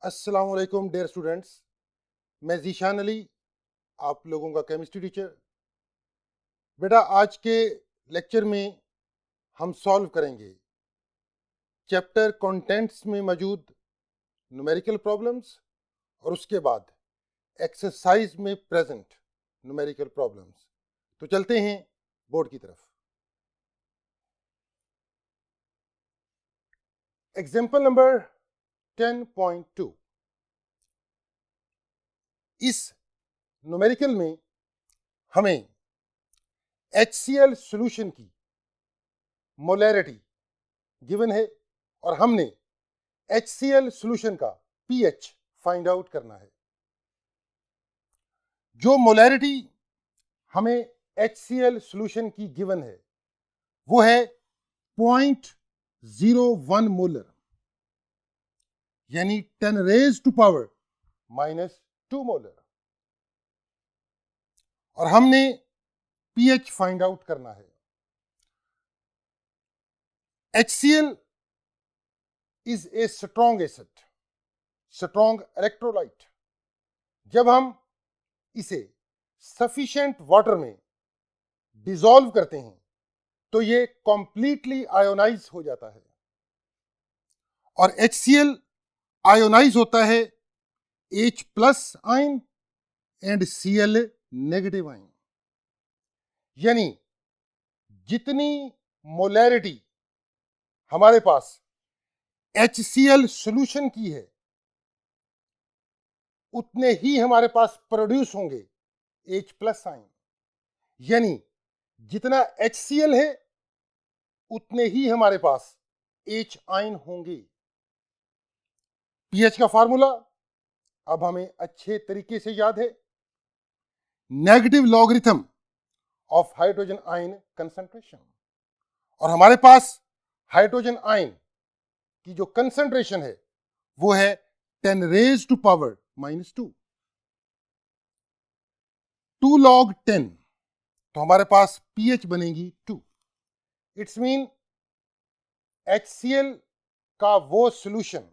अस्सलाम वालेकुम dear students, मैं जीशान अली, आप लोगों का केमिस्ट्री टीचर। बेटा, आज के लेक्चर में हम सॉल्व करेंगे चैप्टर कंटेंट्स में मौजूद न्यूमेरिकल प्रॉब्लम्स और उसके बाद एक्सरसाइज में प्रेजेंट न्यूमेरिकल प्रॉब्लम्स। तो चलते हैं बोर्ड की तरफ। Example number 10.2। इस न्यूमेरिकल में हमें HCl सॉल्यूशन की मोलैरिटी गिवन है और हमने HCl सॉल्यूशन का pH फाइंड आउट करना है। जो मोलैरिटी हमें HCl सॉल्यूशन की गिवन है वो है 0.01 मोलर, यानी 10 रेज टू पावर -2 मोलर, और हमने pH फाइंड आउट करना है। HCl is a strong acid, strong electrolyte. जब हम इसे सफिशिएंट वाटर में डिसॉल्व करते हैं तो ये कंप्लीटली आयोनाइज हो जाता है, और HCl आयोनाइज होता है H plus ion and Cl negative ion. यानी जितनी मोलैरिटी हमारे पास HCl सॉल्यूशन की है उतने ही हमारे पास प्रोड्यूस होंगे H प्लस आयन। यानी जितना HCl है उतने ही हमारे पास H आयन होंगे। pH का फार्मूला अब हमें अच्छे तरीके से याद है, negative logarithm of hydrogen ion concentration, और हमारे पास हाइड्रोजन आयन की जो कंसंट्रेशन है वो है 10 रेज टू पावर -2। 2 log 10, तो हमारे पास pH बनेगी 2। इट्स मीन HCl का वो सॉल्यूशन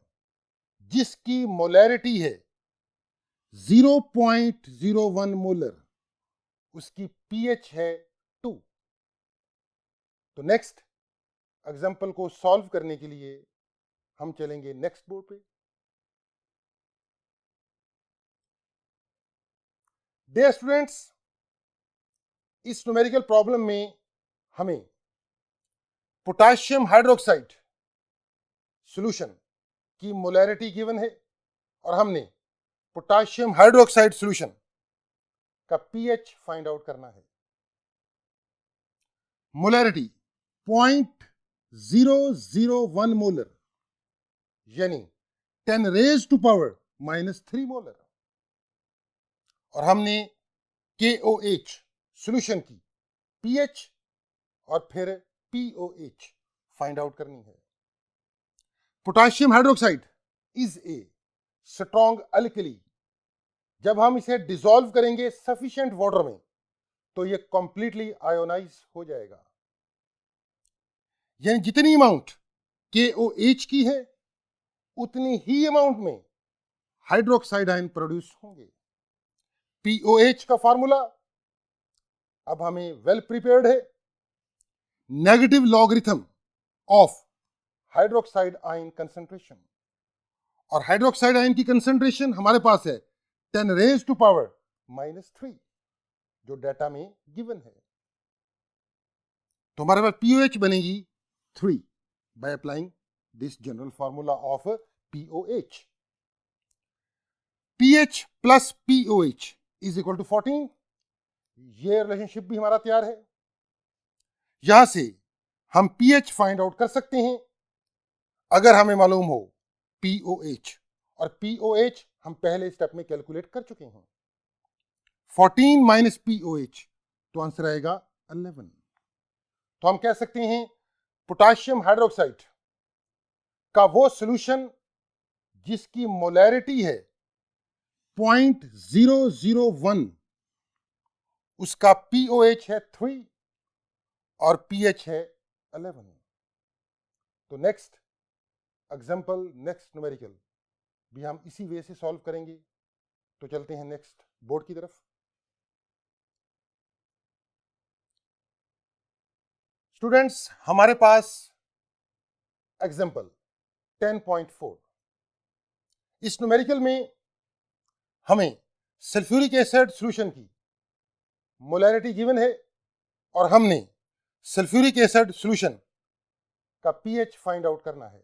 जिसकी मोलैरिटी है 0.01 मोलर, उसकी pH है 2। तो नेक्स्ट एग्जाम्पल को सॉल्व करने के लिए हम चलेंगे नेक्स्ट बोर्ड पे। डियर स्टूडेंट्स, इस न्यूमेरिकल प्रॉब्लम में हमें पोटेशियम हाइड्रोक्साइड सॉल्यूशन की मोलैरिटी गिवन है और हमने पोटेशियम हाइड्रोक्साइड सॉल्यूशन का pH फाइंड आउट करना है। मोलैरिटी 0.001 मोलर, यानी 10 रेज टू पावर -3 मोलर, और हमने KOH सॉल्यूशन की pH और फिर POH फाइंड आउट करनी है। Potassium hydroxide is a strong alkali. जब हम इसे डिसॉल्व करेंगे सफिशिएंट वाटर में तो ये कंप्लीटली आयोनाइज हो जाएगा। यानी जितनी अमाउंट KOH की है उतनी ही अमाउंट में हाइड्रोक्साइड आयन प्रोड्यूस होंगे। POH का फार्मूला अब हमें वेल प्रिपेयर्ड है, negative logarithm of hydroxide ion concentration, और हाइड्रोक्साइड आयन की कंसंट्रेशन हमारे पास है 10 रेज टू पावर -3 जो डाटा में गिवन है। तो हमारे पास POH बनेगी 3 by applying this general formula of POH। pH plus POH is equal to 14। ये रिलेशनशिप भी हमारा तैयार है। यहां से हम pH फाइंड आउट कर सकते हैं अगर हमें मालूम हो POH, और POH हम पहले स्टेप में कैलकुलेट कर चुके हैं। 14 माइनस POH, तो आंसर आएगा 11। तो हम कह सकते हैं पोटेशियम हाइड्रोक्साइड का वो सॉल्यूशन जिसकी मोलैरिटी है 0.001, उसका POH है 3 और pH है 11। तो नेक्स्ट एग्जाम्पल, नेक्स्ट न्यूमेरिकल भी हम इसी वे से सॉल्व करेंगे। तो चलते हैं नेक्स्ट बोर्ड की तरफ। स्टूडेंट्स, हमारे पास एग्जाम्पल 10.4, इस न्यूमेरिकल में हमें सल्फ्यूरिक एसिड सॉल्यूशन की मोलैरिटी गिवन है और हमने सल्फ्यूरिक एसिड सॉल्यूशन का पीएच फाइंड आउट करना है।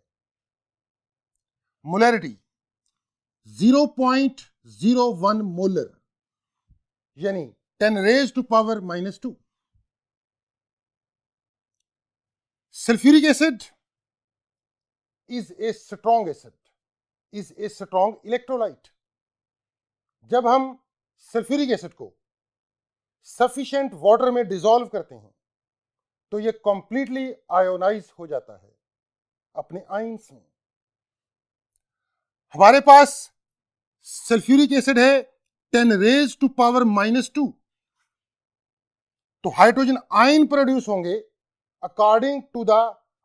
मोलैरिटी 0.01 मोलर यानी 10 raised to power -2। Sulphuric acid is a strong acid, is a strong electrolyte। जब हम सल्फ्यूरिक एसिड को सफिशिएंट वाटर में डिसॉल्व करते हैं तो ये कंप्लीटली आयोनाइज हो जाता है अपने आयंस में। हमारे पास सल्फ्यूरिक एसिड है 10 raised to power -2, तो हाइड्रोजन आयन प्रोड्यूस होंगे according to the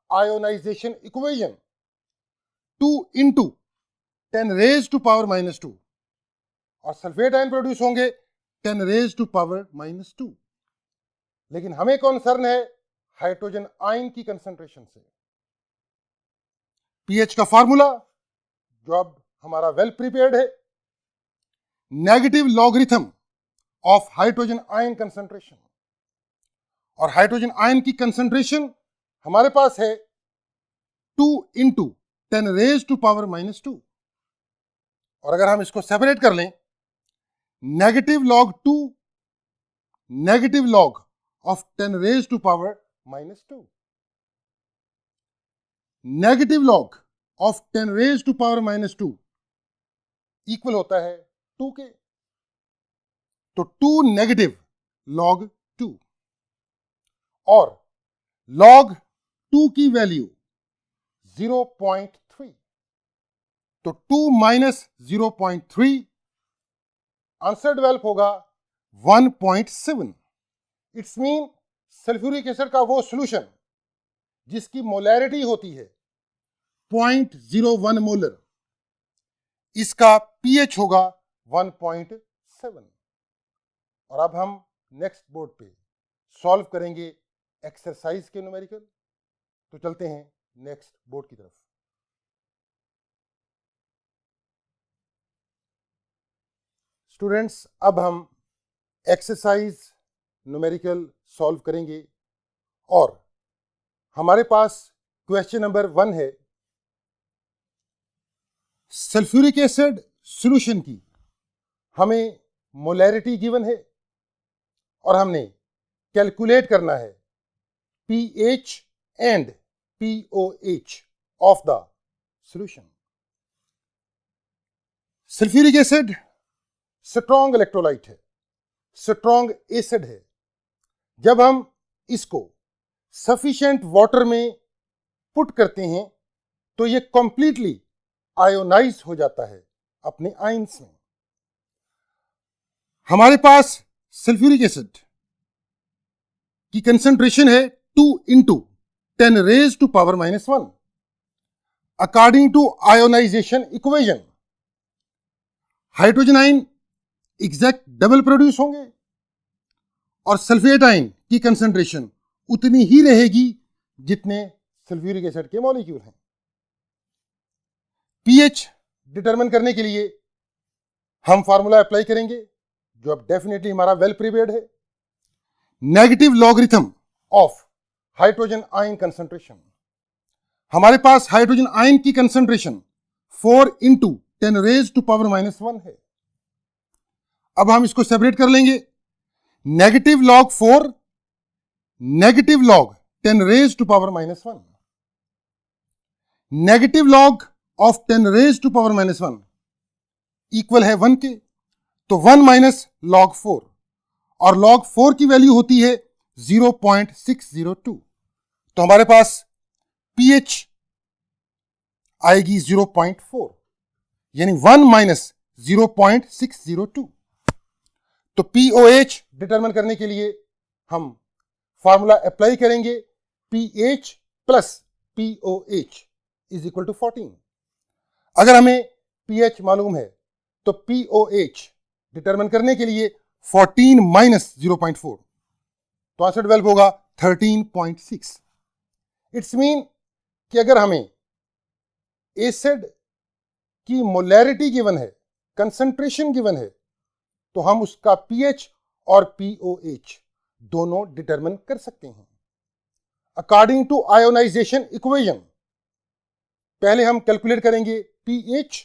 ionization equation 2 into 10 raised to power -2, और सल्फेट आयन प्रोड्यूस होंगे 10 raised to power -2। लेकिन हमें कंसर्न है हाइड्रोजन आयन की कंसंट्रेशन से। पीएच का फार्मूला जो अब हमारा वेल प्रिपेयर्ड है, negative logarithm of hydrogen ion concentration, और हाइड्रोजन आयन की कंसंट्रेशन हमारे पास है 2 into 10 raised to power -2, और अगर हम इसको सेपरेट कर लें, negative log 2 negative log of 10 raised to power -2, negative log of 10 raised to power -2 equal होता है 2 के। तो 2 नेगेटिव लॉग 2 और लॉग 2 की वैल्यू 0.3, तो 2 माइनस 0.3 आंसर डेवलप होगा 1.7। इट्स मीन सल्फ्यूरिक एसिड का वो सॉल्यूशन जिसकी मोलैरिटी होती है 0.01 मोलर, इसका पीएच होगा 1.7। और अब हम नेक्स्ट बोर्ड पे सॉल्व करेंगे एक्सरसाइज के न्यूमेरिकल। तो चलते हैं नेक्स्ट बोर्ड की तरफ। स्टूडेंट्स, अब हम एक्सरसाइज न्यूमेरिकल सॉल्व करेंगे और हमारे पास क्वेश्चन नंबर 1 है, सल्फ्यूरिक एसिड सॉल्यूशन की हमें मोलैरिटी गिवन है और हमने कैलकुलेट करना है pH and pOH of the solution. Sulphuric acid strong electrolyte है, स्ट्रॉन्ग एसिड है। जब हम इसको सफिशिएंट वाटर में पुट करते हैं तो ये कंप्लीटली आयोनाइज हो जाता है अपने आयंस में। हमारे पास सल्फ्यूरिक एसिड की कंसंट्रेशन है 2 into 10 raised to power -1 according to ionization equation. Hydrogen ion exact double produce होंगे और सल्फेट आयन की कंसंट्रेशन उतनी ही रहेगी जितने सल्फ्यूरिक एसिड के मॉलिक्यूल हैं। पीएच डिटरमिन करने के लिए हम फार्मूला अप्लाई करेंगे जो अब डेफिनेटली हमारा वेल प्रिपेयर्ड है, negative logarithm of hydrogen ion concentration. हमारे पास हाइड्रोजन आयन की concentration 4 into 10 raised to power -1 है। अब हम इसको सेपरेट कर लेंगे, negative log 4 negative log 10 raised to power -1, negative log of 10 raised to power -1 equal है 1 के, तो 1 माइनस लॉग 4, और लॉग 4 की वैल्यू होती है 0.602। तो हमारे पास पीएच आएगी 0.4, यानी 1 माइनस 0.602। तो पीओएच डिटरमिन करने के लिए हम फार्मूला अप्लाई करेंगे, pH plus POH is equal to 14। अगर हमें pH मालूम है, तो POH डिटरमिन करने के लिए 14 माइनस 0.4, तो आंसर 12 होगा 13.6। इट्स मीन कि अगर हमें एसिड की मोलैरिटी गिवन है, कंसंट्रेशन गिवन है, तो हम उसका pH और POH दोनों डिटरमिन कर सकते हैं अकॉर्डिंग टू आयोनाइजेशन इक्वेशन। पहले हम कैलकुलेट करेंगे pH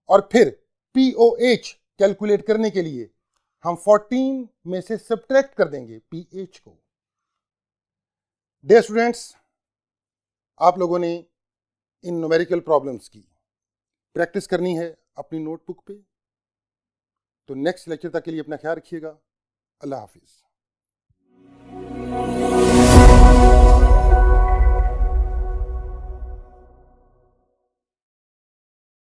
और फिर POH कैलकुलेट करने के लिए हम 14 में से सब्ट्रैक्ट कर देंगे pH को। डियर स्टूडेंट्स, आप लोगों ने इन न्यूमेरिकल प्रॉब्लम्स की प्रैक्टिस करनी है अपनी नोटबुक पे। तो नेक्स्ट लेक्चर तक के लिए अपना ख्याल रखिएगा। अल्लाह हाफिज।